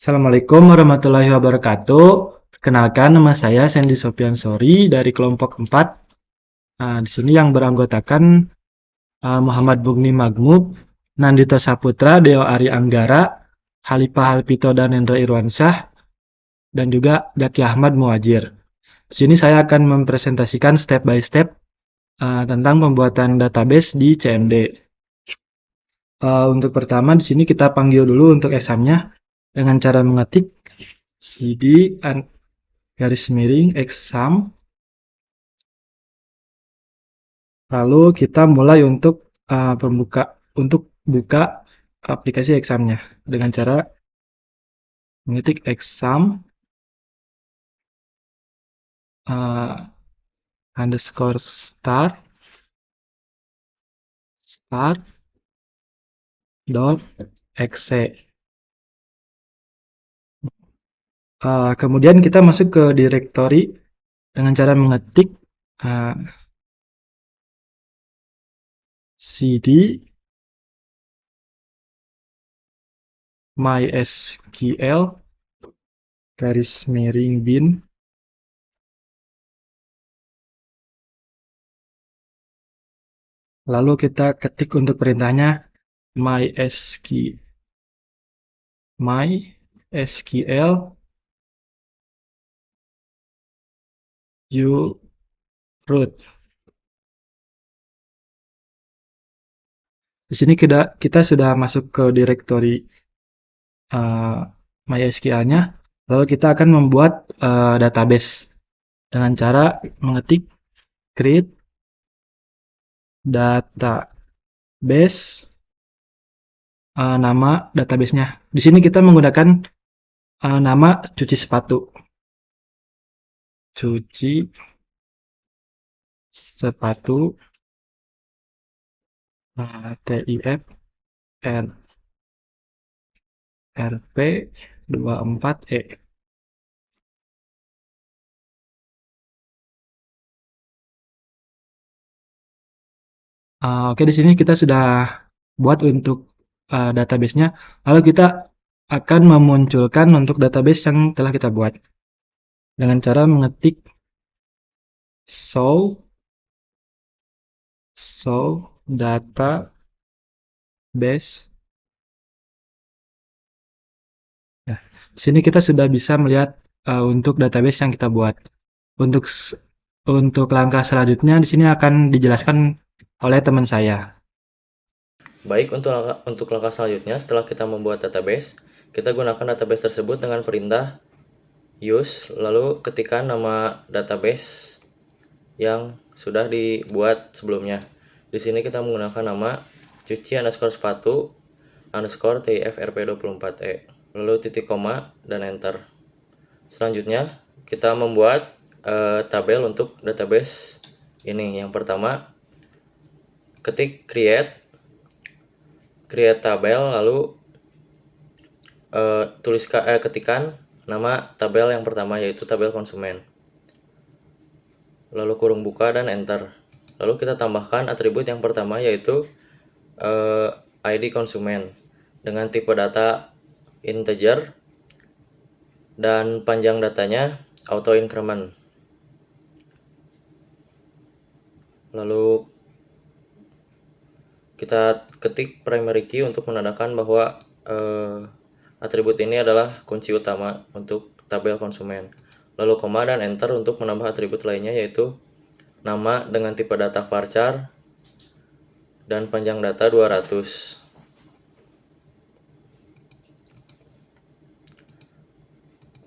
Assalamualaikum warahmatullahi wabarakatuh. Perkenalkan, nama saya Sandy Sofian Sori dari kelompok 4. Di sini yang beranggotakan Muhammad Bugni Magmub, Nandito Saputra, Deo Ari Anggara, Halipah Halpito dan Hendra Irwansyah, dan juga Zaki Ahmad Muwajir. Di sini saya akan mempresentasikan step by step tentang pembuatan database di CMD. Untuk pertama di sini kita panggil dulu untuk examnya dengan cara mengetik cd garis miring exam, lalu kita mulai untuk buka aplikasi examnya dengan cara mengetik exam underscore start dot exe. Kemudian kita masuk ke directory dengan cara mengetik cd mysql garis miring bin, lalu kita ketik untuk perintahnya mysql uroot. Di sini kita sudah masuk ke directory MySQL-nya, lalu kita akan membuat database dengan cara mengetik create database, nama database-nya. Di sini kita menggunakan nama cuci sepatu. Cuci sepatu TIF RP24E. Oke, di sini kita sudah buat untuk database-nya. Lalu kita akan memunculkan untuk database yang telah kita buat dengan cara mengetik show database. Nah, di sini kita sudah bisa melihat untuk database yang kita buat. Untuk langkah selanjutnya di sini akan dijelaskan oleh teman saya. Baik, untuk langkah selanjutnya setelah kita membuat database, kita gunakan database tersebut dengan perintah use, lalu ketikkan nama database yang sudah dibuat sebelumnya. Di sini kita menggunakan nama cuci underscore sepatu underscore TIFRP24E, lalu titik koma dan enter. Selanjutnya kita membuat tabel untuk database ini. Yang pertama, ketik create tabel, lalu ketikkan nama tabel yang pertama, yaitu tabel konsumen, lalu kurung buka dan enter. Lalu kita tambahkan atribut yang pertama, yaitu ID konsumen dengan tipe data integer dan panjang datanya auto increment. Lalu kita ketik primary key untuk menandakan bahwa atribut ini adalah kunci utama untuk tabel konsumen. Lalu koma dan enter untuk menambah atribut lainnya, yaitu nama dengan tipe data varchar dan panjang data 200.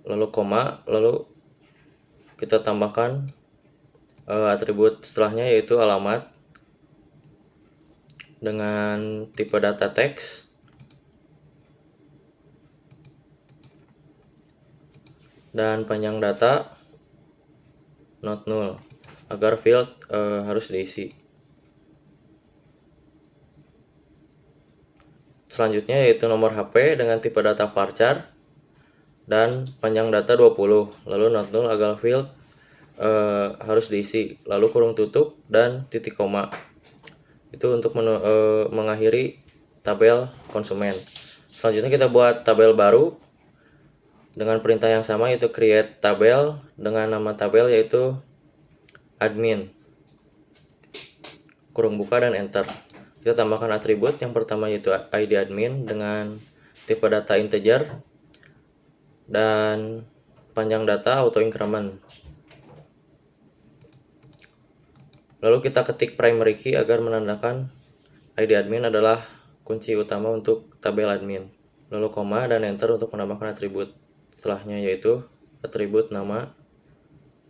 Lalu koma, lalu kita tambahkan atribut setelahnya, yaitu alamat dengan tipe data teks dan panjang data not null agar field harus diisi. Selanjutnya yaitu nomor HP dengan tipe data varchar dan panjang data 20, lalu not null agar field harus diisi, lalu kurung tutup dan titik koma. Itu untuk mengakhiri tabel konsumen. Selanjutnya kita buat tabel baru dengan perintah yang sama yaitu create tabel dengan nama tabel yaitu admin, kurung buka dan enter. Kita tambahkan atribut yang pertama yaitu ID admin dengan tipe data integer dan panjang data auto increment. Lalu kita ketik primary key agar menandakan ID admin adalah kunci utama untuk tabel admin. Lalu koma dan enter untuk menambahkan atribut setelahnya yaitu atribut nama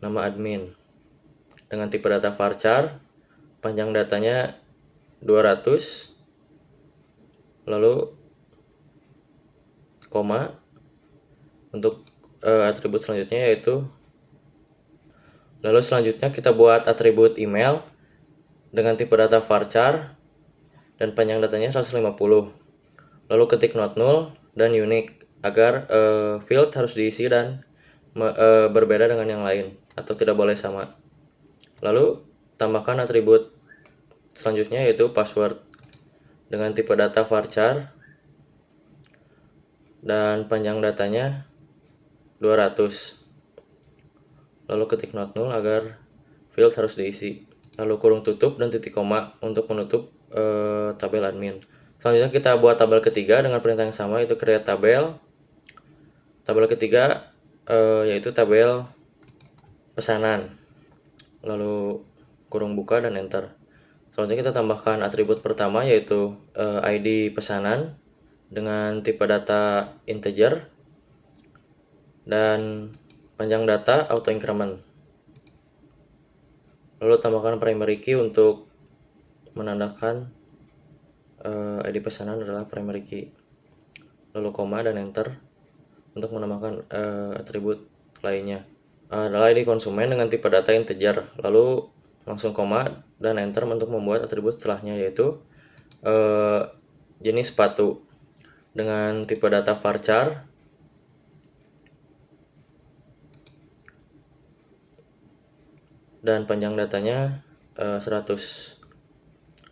admin dengan tipe data varchar, panjang datanya 200, lalu koma untuk atribut selanjutnya yaitu, lalu selanjutnya kita buat atribut email dengan tipe data varchar dan panjang datanya 150, lalu ketik not null dan unique agar field harus diisi dan berbeda dengan yang lain atau tidak boleh sama. Lalu tambahkan atribut selanjutnya yaitu password dengan tipe data varchar dan panjang datanya 200, lalu ketik not null agar field harus diisi, lalu kurung tutup dan titik koma untuk menutup tabel admin. Selanjutnya kita buat tabel ketiga dengan perintah yang sama yaitu create tabel. Tabel ketiga yaitu tabel pesanan, lalu kurung buka dan enter. Selanjutnya kita tambahkan atribut pertama yaitu ID pesanan dengan tipe data integer dan panjang data auto increment. Lalu tambahkan primary key untuk menandakan ID pesanan adalah primary key. Lalu koma dan enter untuk menambahkan atribut lainnya adalah ID konsumen dengan tipe data integer. Lalu langsung koma dan enter untuk membuat atribut setelahnya yaitu jenis sepatu dengan tipe data varchar dan panjang datanya 100,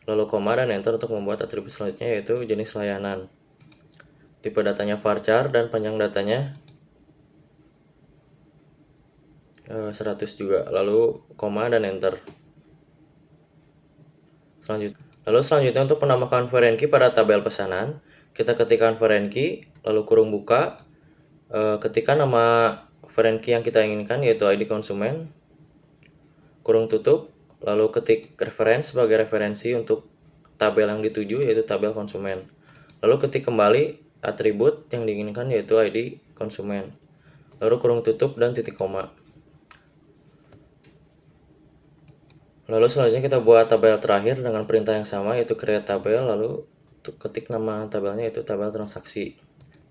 lalu koma dan enter untuk membuat atribut selanjutnya yaitu jenis layanan, tipe datanya varchar dan panjang datanya 100 juga, lalu koma dan enter. Lalu selanjutnya untuk menambahkan foreign key pada tabel pesanan, kita ketikkan foreign key lalu kurung buka, ketikkan nama foreign key yang kita inginkan yaitu ID konsumen, kurung tutup, lalu ketik reference sebagai referensi untuk tabel yang dituju yaitu tabel konsumen, lalu ketik kembali atribut yang diinginkan yaitu ID konsumen, lalu kurung tutup dan titik koma. Lalu selanjutnya kita buat tabel terakhir dengan perintah yang sama yaitu create tabel, lalu ketik nama tabelnya yaitu tabel transaksi,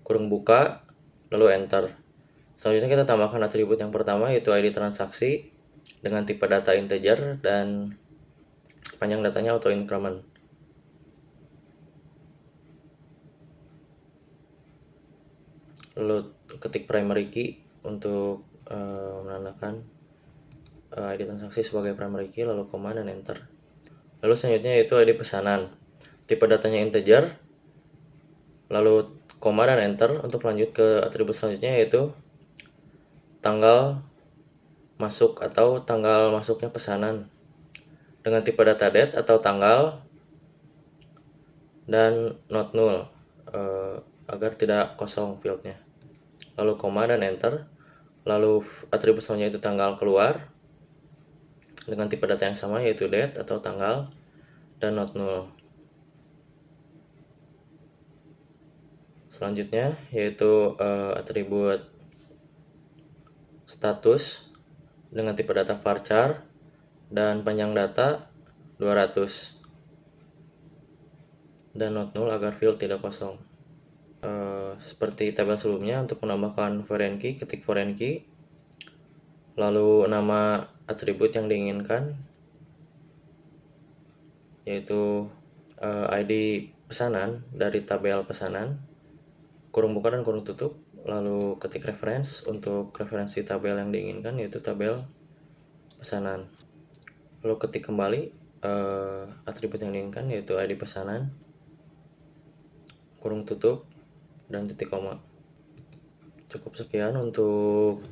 kurung buka, lalu enter. Selanjutnya kita tambahkan atribut yang pertama yaitu ID transaksi dengan tipe data integer dan panjang datanya auto increment. Lalu ketik primary key untuk menandakan ID transaksi sebagai primary key, lalu koma dan enter. Lalu selanjutnya yaitu ID pesanan, tipe datanya integer, lalu koma dan enter untuk lanjut ke atribut selanjutnya yaitu tanggal masuk atau tanggal masuknya pesanan dengan tipe data date atau tanggal dan not null agar tidak kosong fieldnya, lalu koma dan enter. Lalu atribut selanjutnya itu tanggal keluar dengan tipe data yang sama yaitu date atau tanggal dan not null. Selanjutnya yaitu atribut status dengan tipe data varchar dan panjang data 200 dan not null agar field tidak kosong. Seperti tabel sebelumnya, untuk menambahkan foreign key, ketik foreign key, lalu nama atribut yang diinginkan yaitu ID pesanan dari tabel pesanan, kurung buka dan kurung tutup, lalu ketik reference untuk referensi tabel yang diinginkan yaitu tabel pesanan, lalu ketik kembali atribut yang diinginkan yaitu ID pesanan, kurung tutup dan titik koma. Cukup sekian untuk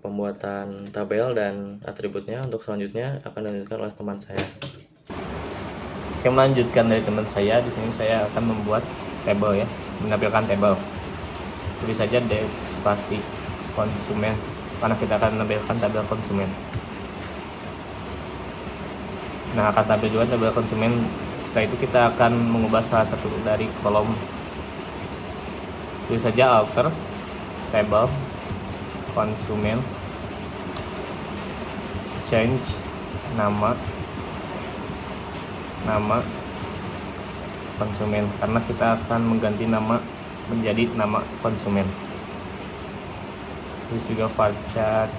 pembuatan tabel dan atributnya. Untuk selanjutnya akan dilanjutkan oleh teman saya. Oke, melanjutkan dari teman saya, di sini saya akan membuat tabel ya, menampilkan tabel. Tulis saja spasi konsumen, karena kita akan menampilkan tabel konsumen. Nah, akan tampil juga tabel konsumen. Setelah itu kita akan mengubah salah satu dari kolom. Tulis saja alter table konsumen, change nama konsumen, karena kita akan mengganti nama menjadi nama konsumen. Terus juga varchar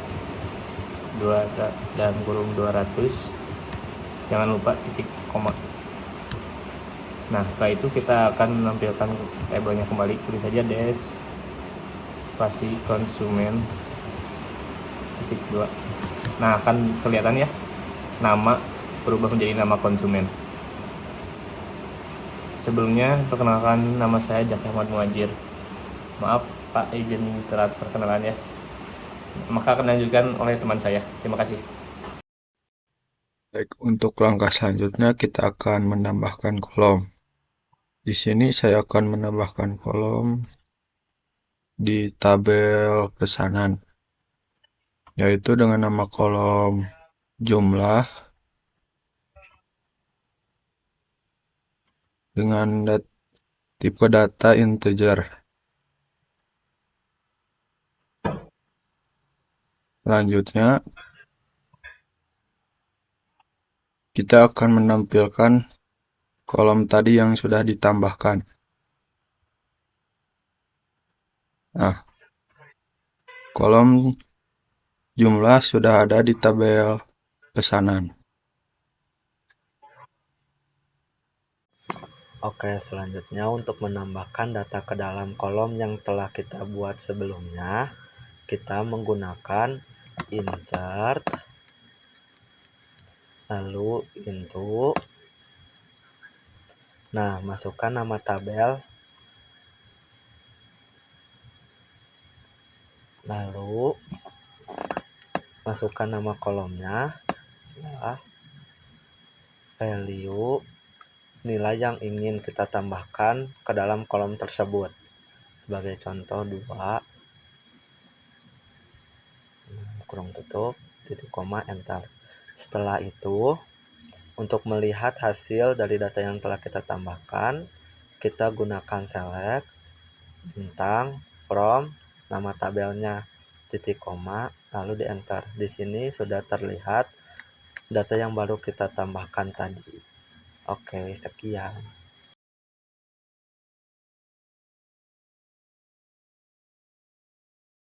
2 dan kurung 200, jangan lupa titik koma. Nah, setelah itu kita akan menampilkan tabelnya kembali. Tulis saja spasi konsumen titik 2. Nah, akan kelihatan ya, nama berubah menjadi nama konsumen. Sebelumnya, perkenalkan, nama saya Jaki Ahmad Muhajir. Maaf Pak, izin telat perkenalan ya. Maka akan dilanjutkan oleh teman saya. Terima kasih. Baik, untuk langkah selanjutnya kita akan menambahkan kolom. Di sini saya akan menambahkan kolom di tabel pesanan, yaitu dengan nama kolom jumlah dengan tipe data integer. Selanjutnya, kita akan menampilkan kolom tadi yang sudah ditambahkan. Nah, kolom jumlah sudah ada di tabel pesanan. Oke, selanjutnya untuk menambahkan data ke dalam kolom yang telah kita buat sebelumnya, kita menggunakan insert, lalu into. Nah, masukkan nama tabel, lalu masukkan nama kolomnya, ya, value, nilai yang ingin kita tambahkan ke dalam kolom tersebut. Sebagai contoh 2, kurung tutup, titik koma, enter. Setelah itu, untuk melihat hasil dari data yang telah kita tambahkan, kita gunakan select, bintang, from, nama tabelnya, titik koma, lalu di enter. Di sini sudah terlihat data yang baru kita tambahkan tadi. Oke, sekian.